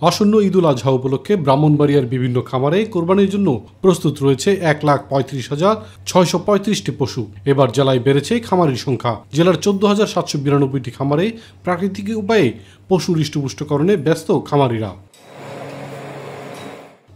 আসন্ন ঈদুল আজহা উপলক্ষে ব্রাহ্মণবাড়িয়ার বিভিন্ন খামারে কোরবানির জন্য প্রস্তুত রয়েছে ১,৩৫,৬৩৫টি পশু। এবার জেলায় বেড়েছে খামারির সংখ্যা। জেলার ১৪,৭৯২টি খামারে প্রাকৃতিক উপায়ে পশু হৃষ্টপুষ্টকরণে ব্যস্ত খামারিরা।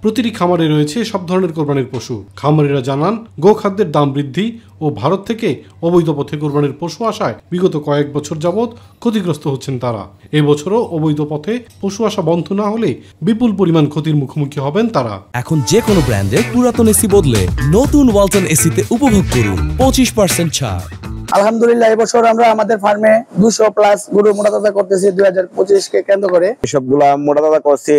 প্রতিটি খামারে রয়েছে সব ধরনের কোরবানির পশু। খামারিরা জানান, গোখাদ্যের দাম বৃদ্ধি ও ভারত থেকে অবৈধ পথে কোরবানির পশু আসায় বিগত কয়েক বছর যাবৎ ক্ষতিগ্রস্ত হচ্ছেন তারা। এবছরও অবৈধ পথে পশু আসা বন্ধ না হলে বিপুল পরিমাণ ক্ষতির মুখোমুখি হবেন তারা। এখন যে কোনো ব্র্যান্ডের পুরাতন এসি বদলে নতুন ওয়ালটন এসিতে উপভোগ করুন 25% ছাড়। আলহামদুলিল্লাহ এবছর আমরা আমাদের ফার্মে 200+ গরু মোটাতাজা করতেছি 2025 কে কেন্দ্র করে। সবগুলা মোটাতাজা করছি,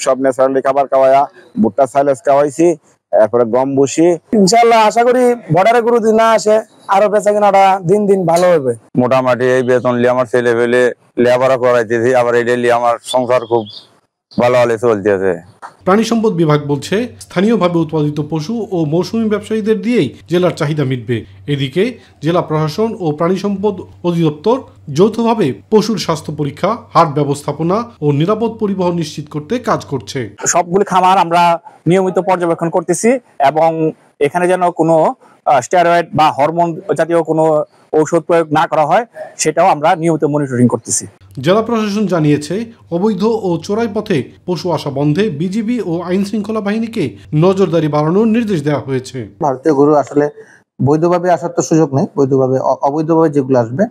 সব ন্যাচারালি খাবার খাওয়ায়া, ভুট্টা সাইলেজ খাওয়াইছি, এরপরে গম ভুসি। ইনশাআল্লাহ আশা করি বর্ডারে গরু দিন না আসে, আরো বেচা কেনাটা দিন দিন ভালো হবে। মোটামুটি এই বেতন লিয়ে আমার ছেলে ফেলে লেবারও করাইতেছি, আবার এটা লিয়ে আমার সংসার খুব ভালো হলে চলতেছে। প্রাণী সম্পদ বিভাগ বলছে, স্থানীয়ভাবে উৎপাদিত পশু ও মৌসুমী ব্যবসায়ীদের দিয়েই জেলার চাহিদা মিটবে। এদিকে জেলা প্রশাসন ও প্রাণী সম্পদ অধিদপ্তর যৌথভাবে পশুর স্বাস্থ্য পরীক্ষা, হাট ব্যবস্থাপনা ও নিরাপদ পরিবহন নিশ্চিত করতে কাজ করছে। সবগুলি খামার আমরা নিয়মিত পর্যবেক্ষণ করতেছি এবং এখানে যেন কোনো স্টেরয়েড বা হরমোন জাতীয় কোনো ঔষধ প্রয়োগ না করা হয়, সেটাও আমরা নিয়মিত মনিটরিং করতেছি। জেলা প্রশাসন জানিয়েছে, অবৈধ ও চোরাই পথে পশু আসা বন্ধে বিজিবি ও আইন শৃঙ্খলা বাহিনীকে নজরদারি বাড়ানোর নির্দেশ দেওয়া হয়েছে। ভারতীয় গরু আসলে বৈধভাবে আসার তো সুযোগ নেই, অবৈধভাবে যেগুলো আসবে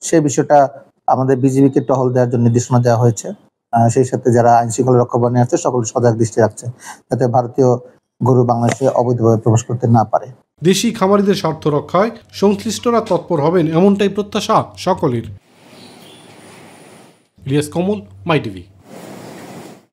সেই বিষয়টা আমাদের বিজিবিকে টহল দেওয়ার জন্য নির্দেশনা দেওয়া হয়েছে। সেই সাথে যারা আইন শৃঙ্খলা রক্ষা বাহিনী আছে সকল সজাগ দৃষ্টি রাখছে, যাতে ভারতীয় গরু বাংলাদেশে অবৈধভাবে প্রবেশ করতে না পারে। দেশি খামারিদের স্বার্থ রক্ষায় সংশ্লিষ্টরা তৎপর হবেন, এমনটাই প্রত্যাশা সকলের। ইলিয়াস কমল, মাই টিভি।